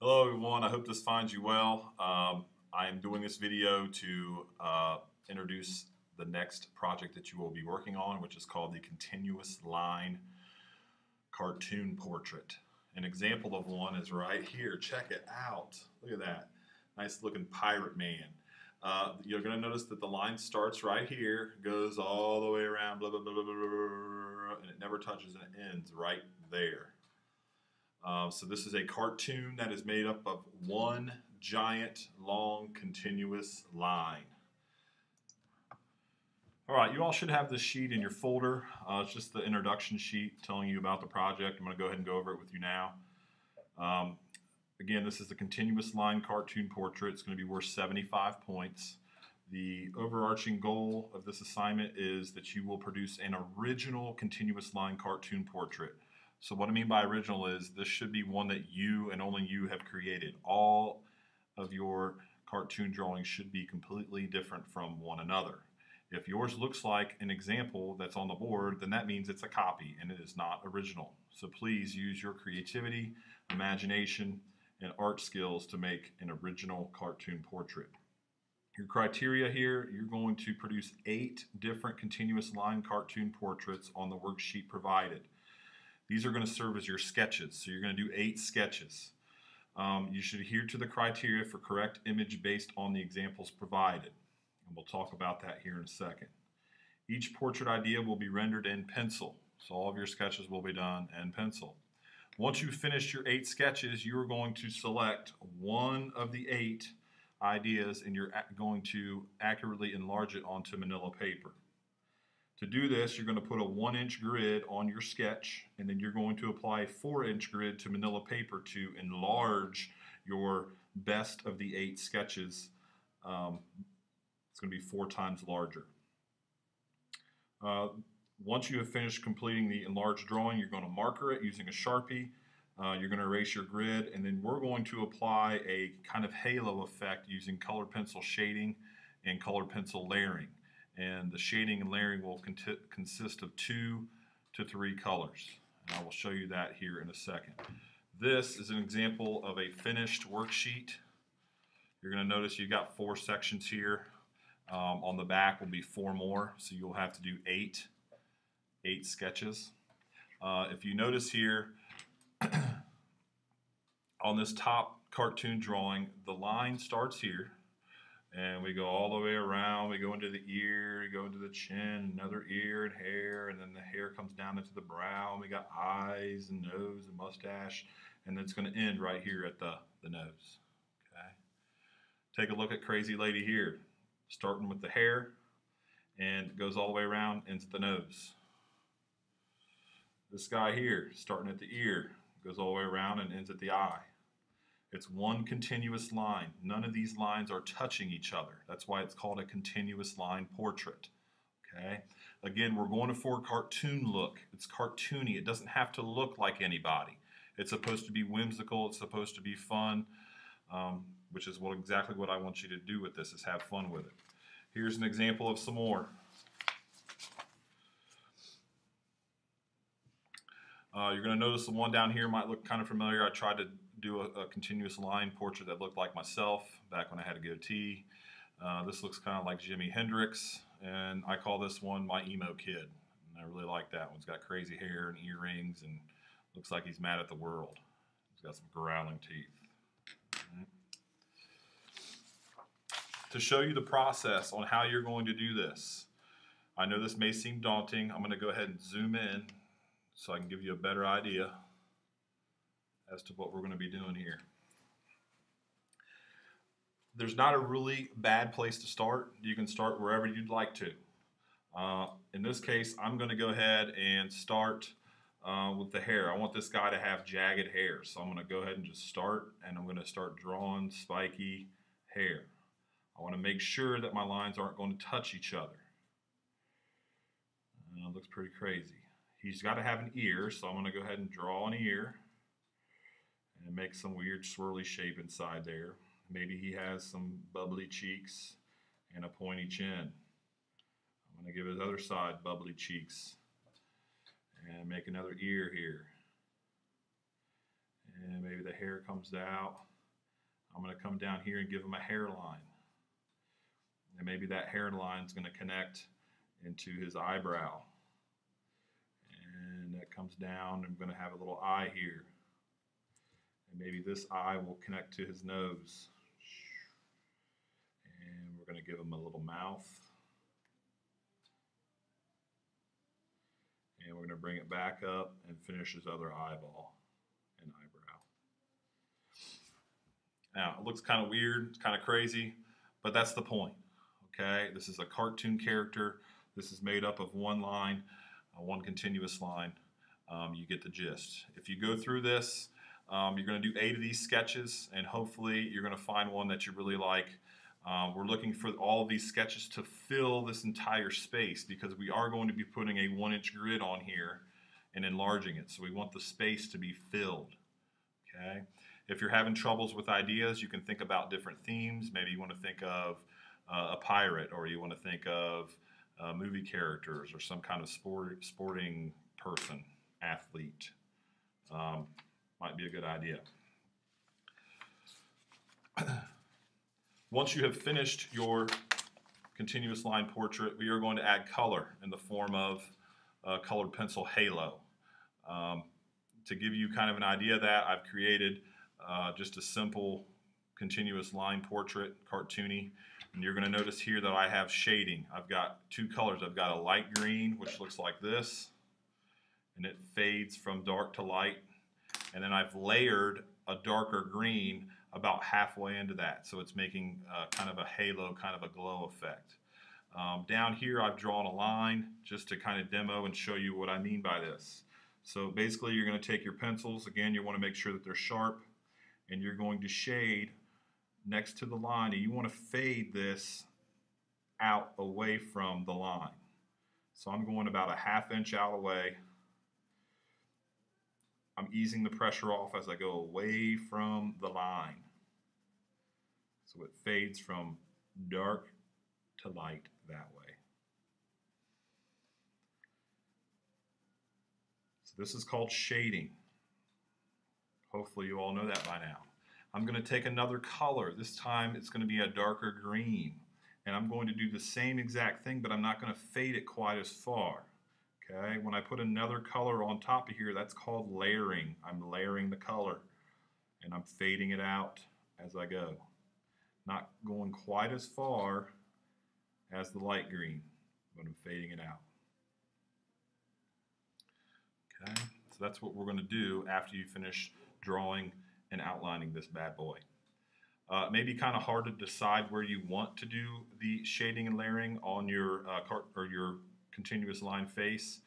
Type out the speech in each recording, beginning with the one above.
Hello everyone, I hope this finds you well. I am doing this video to introduce the next project that you will be working on, which is called the Continuous Line Cartoon Portrait. An example of one is right here. Check it out. Look at that. Nice looking pirate man. You're going to notice that the line starts right here, goes all the way around, blah, blah, blah, blah, blah, blah, and it never touches and it ends right there. So this is a cartoon that is made up of one giant, long, continuous line. All right, you all should have this sheet in your folder. It's just the introduction sheet telling you about the project. I'm going to go ahead and go over it with you now. Again, this is the continuous line cartoon portrait. It's going to be worth 75 points. The overarching goal of this assignment is that you will produce an original continuous line cartoon portrait. So what I mean by original is this should be one that you and only you have created. All of your cartoon drawings should be completely different from one another. If yours looks like an example that's on the board, then that means it's a copy and it is not original. So please use your creativity, imagination, and art skills to make an original cartoon portrait. Your criteria here, you're going to produce 8 different continuous line cartoon portraits on the worksheet provided. These are going to serve as your sketches. So you're going to do 8 sketches. You should adhere to the criteria for correct image based on the examples provided. And we'll talk about that here in a second. Each portrait idea will be rendered in pencil. So all of your sketches will be done in pencil. Once you've finished your 8 sketches, you're going to select one of the 8 ideas and you're going to accurately enlarge it onto manila paper. To do this, you're going to put a 1-inch grid on your sketch, and then you're going to apply a 4-inch grid to manila paper to enlarge your best of the 8 sketches. It's going to be 4 times larger. Once you have finished completing the enlarged drawing, you're going to marker it using a Sharpie. You're going to erase your grid, and then we're going to apply a kind of halo effect using colored pencil shading and colored pencil layering. And the shading and layering will consist of 2 to 3 colors. And I will show you that here in a second. This is an example of a finished worksheet. You're going to notice you've got 4 sections here. On the back will be 4 more, so you'll have to do 8 sketches. If you notice here, on this top cartoon drawing, the line starts here. And we go all the way around, we go into the ear, we go into the chin, another ear and hair, and then the hair comes down into the brow, and we got eyes and nose and mustache, and then it's going to end right here at the nose. Okay. Take a look at Crazy Lady here, starting with the hair, and goes all the way around, ends at the nose. This guy here, starting at the ear, goes all the way around and ends at the eye. It's one continuous line. None of these lines are touching each other. That's why it's called a continuous line portrait. Okay. Again, we're going for a cartoon look. It's cartoony. It doesn't have to look like anybody. It's supposed to be whimsical. It's supposed to be fun, which is exactly what I want you to do with this, is have fun with it. Here's an example of some more. You're going to notice the one down here might look kind of familiar. I tried to do a continuous line portrait that looked like myself back when I had a goatee. This looks kind of like Jimi Hendrix, and I call this one my emo kid. And I really like that one. He's got crazy hair and earrings and looks like he's mad at the world. He's got some growling teeth. Right. To show you the process on how you're going to do this, I know this may seem daunting. I'm going to go ahead and zoom in so I can give you a better idea as to what we're going to be doing here. There's not a really bad place to start. You can start wherever you'd like to. In this case, I'm going to go ahead and start with the hair. I want this guy to have jagged hair, so I'm going to go ahead and just start, and I'm going to start drawing spiky hair. I want to make sure that my lines aren't going to touch each other. It looks pretty crazy. He's got to have an ear, so I'm going to go ahead and draw an ear and make some weird swirly shape inside there. Maybe he has some bubbly cheeks and a pointy chin. I'm going to give his other side bubbly cheeks and make another ear here And maybe the hair comes out. I'm going to come down here and give him a hairline. And maybe that hairline is going to connect into his eyebrow. And that comes down. I'm going to have a little eye here. And maybe this eye will connect to his nose. And we're going to give him a little mouth. And we're going to bring it back up and finish his other eyeball and eyebrow. Now, it looks kind of weird, it's kind of crazy, but that's the point, okay? This is a cartoon character. This is made up of one line, one continuous line. You get the gist. If you go through this, you're going to do 8 of these sketches, and hopefully you're going to find one that you really like. We're looking for all of these sketches to fill this entire space because we are going to be putting a 1-inch grid on here and enlarging it. So we want the space to be filled, okay? If you're having troubles with ideas, you can think about different themes. Maybe you want to think of a pirate, or you want to think of movie characters, or some kind of sporting person, athlete. Might be a good idea. Once you have finished your continuous line portrait, we are going to add color in the form of a colored pencil halo. To give you kind of an idea of that, I've created just a simple continuous line portrait, cartoony. And you're going to notice here that I have shading. I've got 2 colors. I've got a light green, which looks like this, and it fades from dark to light. And then I've layered a darker green about halfway into that. So it's making kind of a halo, kind of a glow effect. Down here, I've drawn a line just to kind of demo and show you what I mean by this. So basically, you're going to take your pencils. Again, you want to make sure that they're sharp, and you're going to shade next to the line, and you want to fade this out away from the line. So I'm going about a 1/2 inch out away. I'm easing the pressure off as I go away from the line. So it fades from dark to light that way. So this is called shading. Hopefully you all know that by now. I'm going to take another color. This time it's going to be a darker green. And I'm going to do the same exact thing, but I'm not going to fade it quite as far. Okay? When I put another color on top of here, that's called layering. I'm layering the color, and I'm fading it out as I go. Not going quite as far as the light green, but I'm fading it out. Okay? So that's what we're going to do after you finish drawing and outlining this bad boy. It may be kind of hard to decide where you want to do the shading and layering on your your continuous line face.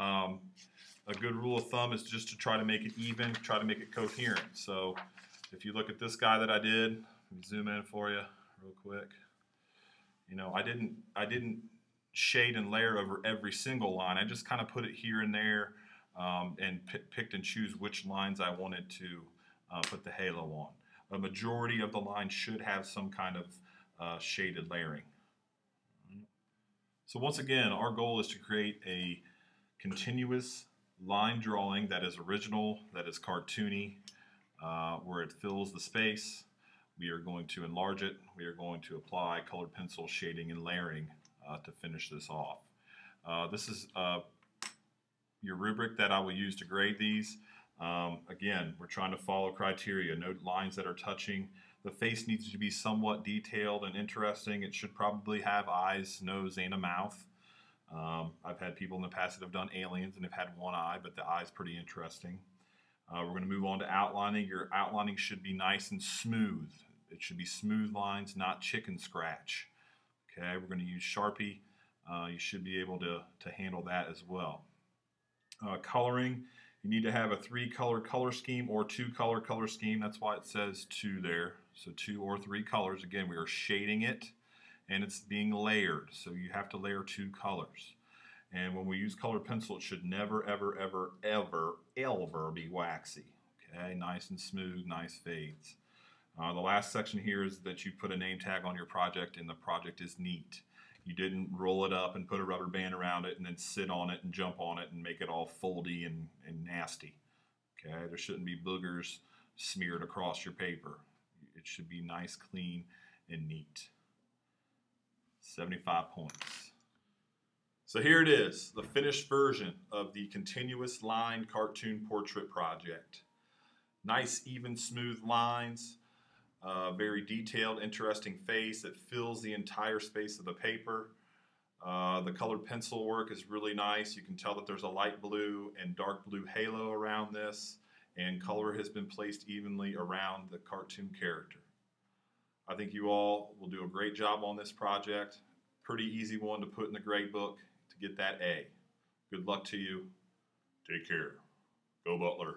A good rule of thumb is just to try to make it even, try to make it coherent. So if you look at this guy that I did, let me zoom in for you real quick. You know, I didn't shade and layer over every single line. I just kind of put it here and there and picked and choose which lines I wanted to put the halo on. A majority of the lines should have some kind of shaded layering. So once again, our goal is to create a continuous line drawing that is original, that is cartoony, where it fills the space. We are going to enlarge it. We are going to apply colored pencil shading and layering to finish this off. This is your rubric that I will use to grade these. Again, we're trying to follow criteria, no lines that are touching. The face needs to be somewhat detailed and interesting. It should probably have eyes, nose, and a mouth. I've had people in the past that have done aliens and have had one eye, but the eye's pretty interesting. We're going to move on to outlining. Your outlining should be nice and smooth. It should be smooth lines, not chicken scratch. Okay, we're going to use Sharpie. You should be able to handle that as well. Coloring, you need to have a 3-color color scheme or 2-color color scheme. That's why it says 2 there. So 2 or 3 colors. Again, we are shading it and it's being layered. So you have to layer 2 colors. And when we use colored pencil, it should never, ever, ever, ever, ever be waxy. Okay, nice and smooth, nice fades. The last section here is that you put a name tag on your project and the project is neat. You didn't roll it up and put a rubber band around it and then sit on it and jump on it and make it all foldy and nasty. Okay, there shouldn't be boogers smeared across your paper. It should be nice, clean, and neat. 75 points. So here it is, the finished version of the continuous line cartoon portrait project. Nice, even, smooth lines, very detailed, interesting face that fills the entire space of the paper. The colored pencil work is really nice. You can tell that there's a light blue and dark blue halo around this, and color has been placed evenly around the cartoon character. I think you all will do a great job on this project. Pretty easy one to put in the grade book to get that A. Good luck to you. Take care. Go Butler.